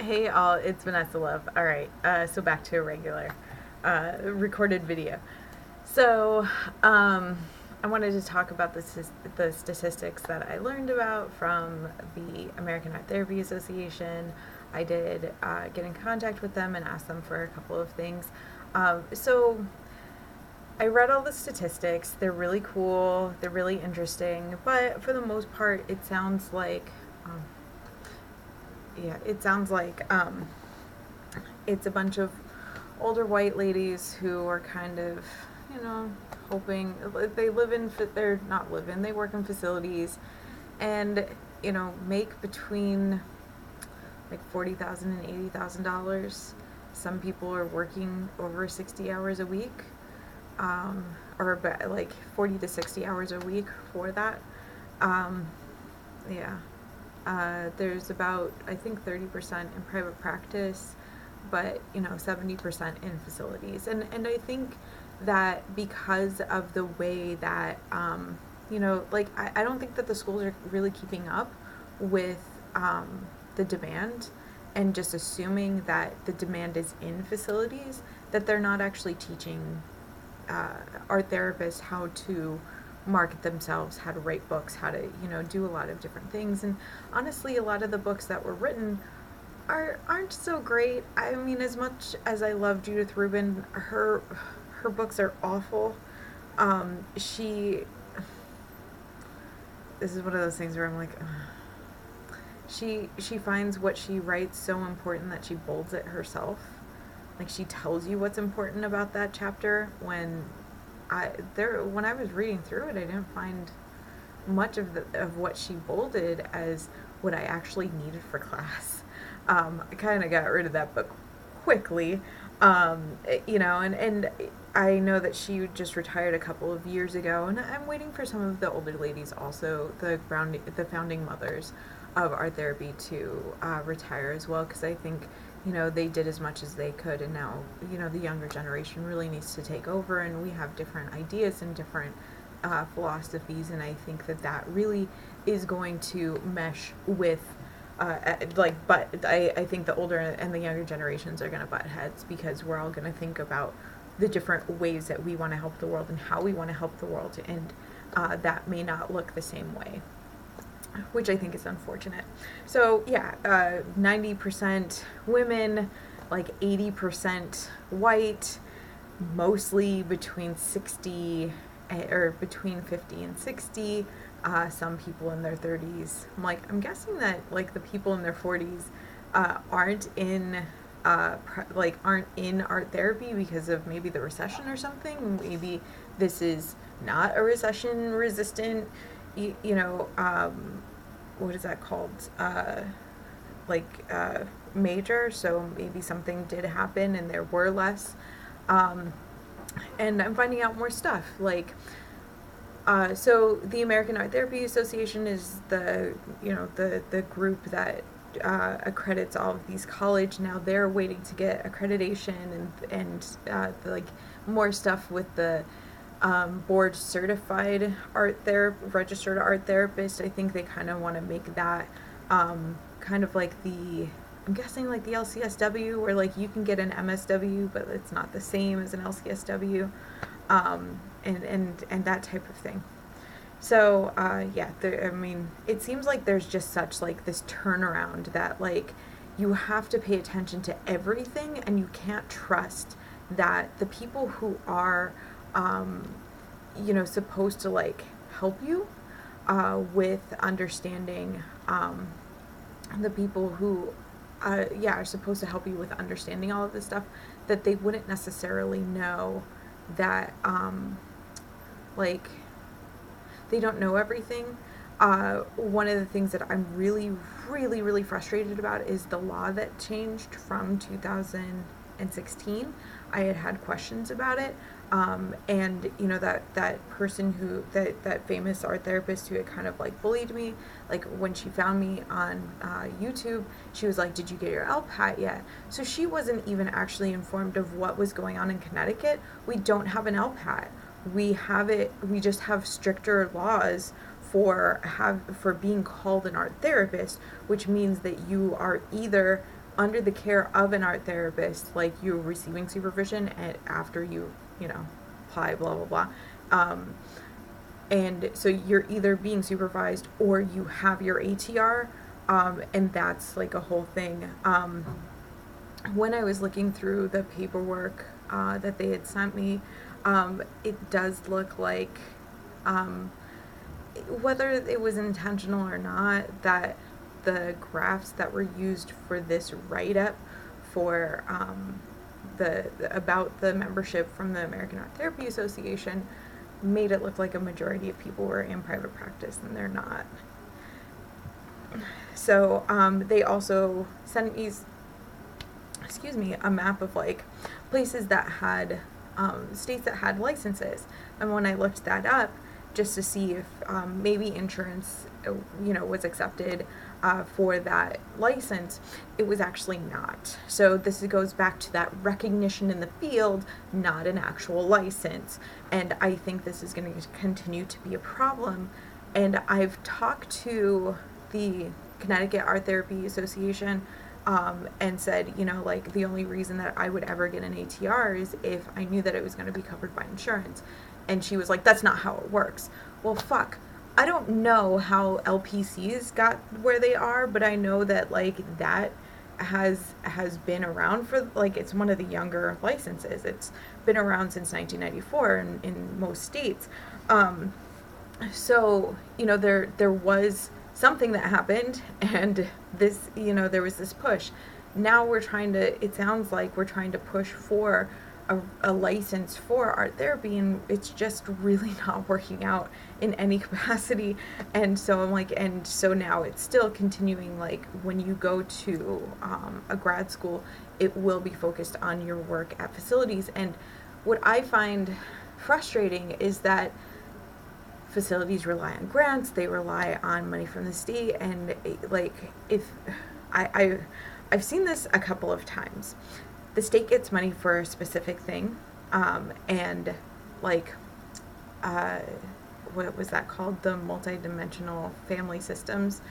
Hey all, it's Vanessa Love. All right, so back to a regular recorded video. So, um, I wanted to talk about the statistics that I learned about from the American Art Therapy Association. I did get in contact with them and ask them for a couple of things. So, I read all the statistics. They're really cool, they're really interesting, but for the most part, it sounds like. Yeah, it sounds like it's a bunch of older white ladies who are kind of, you know, hoping they live in, they're not live in, they work in facilities and, make between like $40,000 and $80,000. Some people are working over 60 hours a week, or about like 40 to 60 hours a week for that. Um, yeah. There's about, I think, 30% in private practice, but 70% in facilities. And I think that because of the way that I don't think that the schools are really keeping up with the demand, and just assuming that the demand is in facilities, that they're not actually teaching art therapists how to market themselves, how to write books, how to do a lot of different things. And honestly, a lot of the books that were written aren't so great. I mean, as much as I love Judith Rubin, her books are awful. She This is one of those things where I'm like, ugh. She finds what she writes so important that she bolds it herself. Like, she tells you what's important about that chapter when I was reading through it, I didn't find much of what she bolded as what I actually needed for class. I kind of got rid of that book quickly, and I know that she just retired a couple of years ago, and I'm waiting for some of the older ladies, also the founding mothers of art therapy, to retire as well, because I think they did as much as they could, and now the younger generation really needs to take over, and we have different ideas and different philosophies, and I think that really is going to mesh with but I think the older and the younger generations are going to butt heads, because we're all going to think about the different ways that we want to help the world and how we want to help the world, and that may not look the same way, which I think is unfortunate. So yeah, 90% women, like 80% white, mostly between 60 or between 50 and 60. Some people in their 30s. I'm guessing that like the people in their 40s aren't in aren't in art therapy because of maybe the recession or something. Maybe this is not a recession resistant, what is that called? Major. So maybe something did happen and there were less. And I'm finding out more stuff. So the American Art Therapy Association is the group that accredits all of these college. Now they're waiting to get accreditation and more stuff with the board certified registered art therapist. I think they kind of want to make that kind of like I'm guessing like the LCSW, where like you can get an MSW, but it's not the same as an LCSW, and that type of thing. So it seems like there's just such like this turnaround that like you have to pay attention to everything, and you can't trust that the people who are supposed to like help you with understanding, the people who are supposed to help you with understanding all of this stuff, that they wouldn't necessarily know that like they don't know everything. One of the things that I'm really, really, really frustrated about is the law that changed from 2016. I had questions about it, and that person that famous art therapist who had kind of like bullied me, like when she found me on YouTube, she was like, "Did you get your LPAT yet?" So she wasn't even actually informed of what was going on in Connecticut. We don't have an LPAT. We just have stricter laws for being called an art therapist, which means that you are either under the care of an art therapist, like you're receiving supervision and after you apply, blah, blah, blah. And so you're either being supervised or you have your ATR, and that's like a whole thing. When I was looking through the paperwork that they had sent me, it does look like, whether it was intentional or not, that the graphs that were used for this write-up for about the membership from the American Art Therapy Association made it look like a majority of people were in private practice, and they're not. So they also sent me, a map of like places that had states that had licenses, and when I looked that up just to see if maybe insurance was accepted for that license, it was actually not. So this goes back to that recognition in the field, not an actual license, and I think this is going to continue to be a problem. And I've talked to the Connecticut Art Therapy Association and said, like, the only reason that I would ever get an ATR is if I knew that it was going to be covered by insurance. And she was like, that's not how it works. Well, fuck. I don't know how LPCs got where they are, but I know that, like, that has been around for, like, it's one of the younger licenses. It's been around since 1994 in most states. So, there was something that happened, and this, there was this push. Now it sounds like we're trying to push for a license for art therapy, and it's just really not working out in any capacity. And so I'm like, and so now it's still continuing, like, when you go to a grad school, it will be focused on your work at facilities. And what I find frustrating is that facilities rely on grants, they rely on money from the state, and like, if I've seen this a couple of times. The state gets money for a specific thing, and like, what was that called? The multidimensional family systems,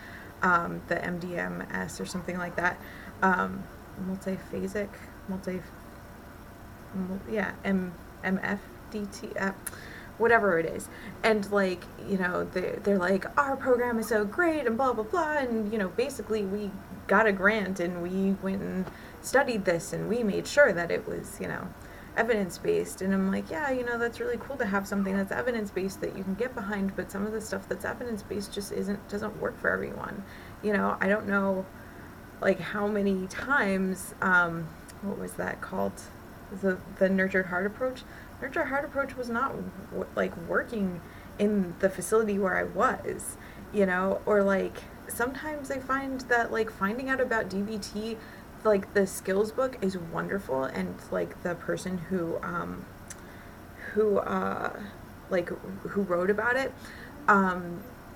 the MDMS or something like that, multiphasic, MFDT, whatever it is. And like, they're like, our program is so great and blah, blah, blah. And, basically we got a grant and we went and studied this and we made sure that it was, evidence-based. And I'm like, yeah, that's really cool to have something that's evidence-based that you can get behind, but some of the stuff that's evidence-based just doesn't work for everyone. I don't know, like, how many times, what was that called? The Nurtured Heart approach? Nurtured Heart approach was not working in the facility where I was, or like, sometimes I find that, like, finding out about DBT, like, the skills book is wonderful, and like the person who wrote about it,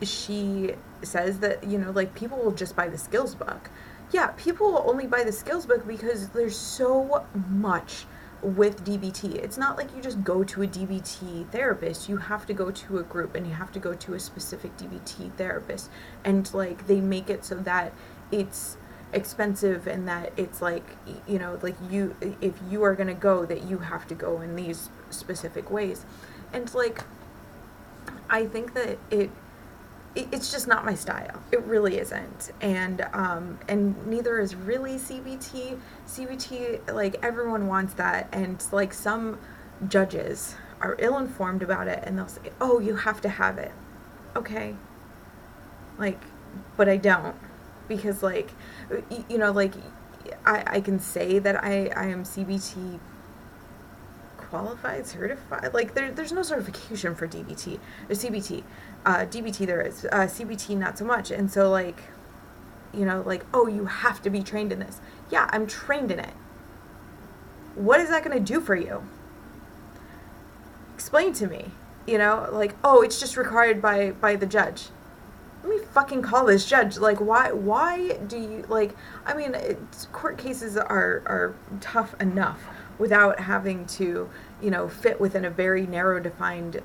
she says that, like, people will just buy the skills book. Yeah, people will only buy the skills book because there's so much with DBT. It's not like you just go to a DBT therapist. You have to go to a group, and you have to go to a specific DBT therapist, and like, they make it so that it's expensive, and that it's like, like, if you are going to go, that you have to go in these specific ways. And like, I think that it's just not my style. It really isn't. And neither is really CBT. CBT, like, everyone wants that, and like, some judges are ill-informed about it, and they'll say, oh, you have to have it. Okay. Like, but I don't. Because, like, like, I can say that I am CBT qualified, certified. Like, there's no certification for DBT. There's CBT. DBT there is. CBT not so much. And so, like, like, oh, you have to be trained in this. Yeah, I'm trained in it. What is that going to do for you? Explain to me. Like, oh, it's just required by the judge. Let me fucking call this judge. Like, why do you, like, I mean, court cases are tough enough without having to, fit within a very narrow defined,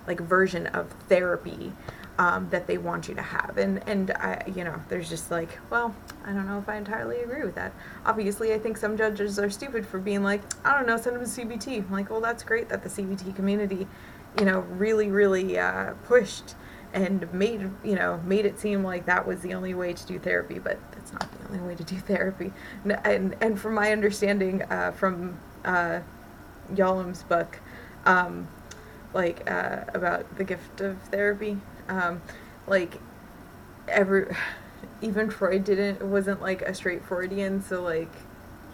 like, version of therapy. that they want you to have. And I, there's just like, well, I don't know if I entirely agree with that. Obviously, I think some judges are stupid for being like, I don't know, send them to CBT. I'm like, well, that's great that the CBT community, really, really pushed and made it seem like that was the only way to do therapy, but that's not the only way to do therapy. And from my understanding, from Yalom's book, about the gift of therapy, like even Freud wasn't like a straight Freudian, so like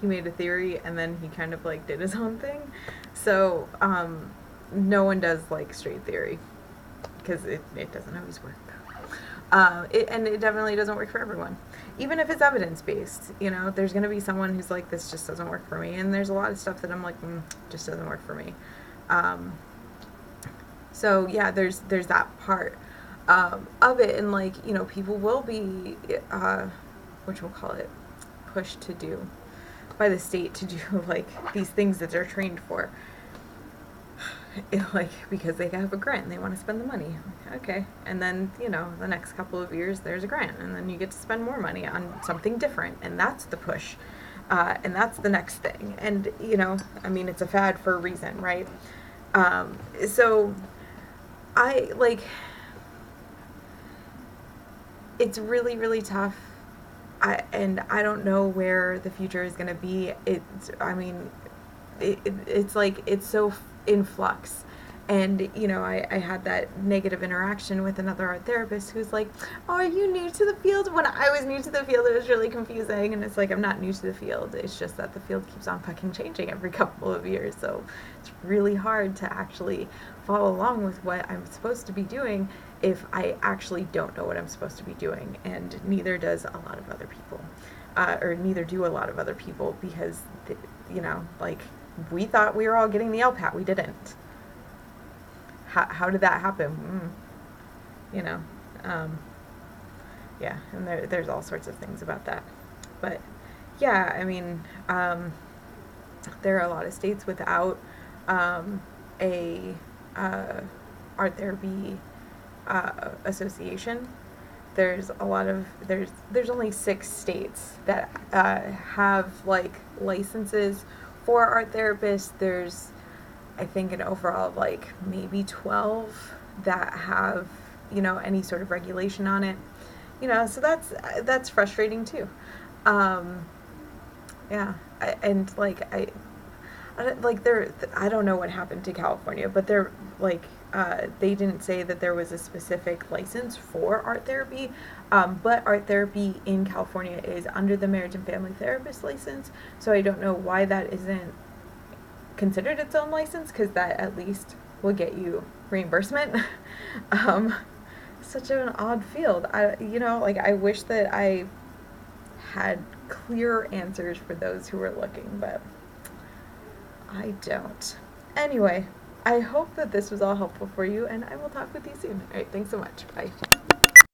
he made a theory and then he kind of like did his own thing. So no one does like straight theory because it doesn't always work. And it definitely doesn't work for everyone. Even if it's evidence-based, there's going to be someone who's like, this just doesn't work for me. And there's a lot of stuff that I'm like, just doesn't work for me. So yeah, there's that part of it. And like, people will be, pushed to do by the state to do like these things that they're trained for. Because they have a grant and they want to spend the money. Okay. And then, the next couple of years there's a grant and then you get to spend more money on something different, and that's the push. And that's the next thing. And, it's a fad for a reason, right? So it's really, really tough. And I don't know where the future is going to be. It's like, it's so in flux. And, I had that negative interaction with another art therapist who's like, oh, are you new to the field? When I was new to the field, it was really confusing. And it's like, I'm not new to the field. It's just that the field keeps on fucking changing every couple of years. So it's really hard to actually follow along with what I'm supposed to be doing if I actually don't know what I'm supposed to be doing. And neither does a lot of other people. Or neither do a lot of other people, because, we thought we were all getting the LPAT. We didn't. How did that happen? Yeah, and there's all sorts of things about that. But yeah, there are a lot of states without a art therapy association. There's only 6 states that have like licenses for art therapists. There's, I think, an overall of like maybe 12 that have, any sort of regulation on it. So that's frustrating too. Yeah, I don't know what happened to California, but they're like, they didn't say that there was a specific license for art therapy, but art therapy in California is under the Marriage and Family Therapist license, so I don't know why that isn't considered its own license, because that at least will get you reimbursement. Such an odd field. I wish that I had clear answers for those who were looking, but I don't. Anyway, I hope that this was all helpful for you, and I will talk with you soon. All right, thanks so much. Bye.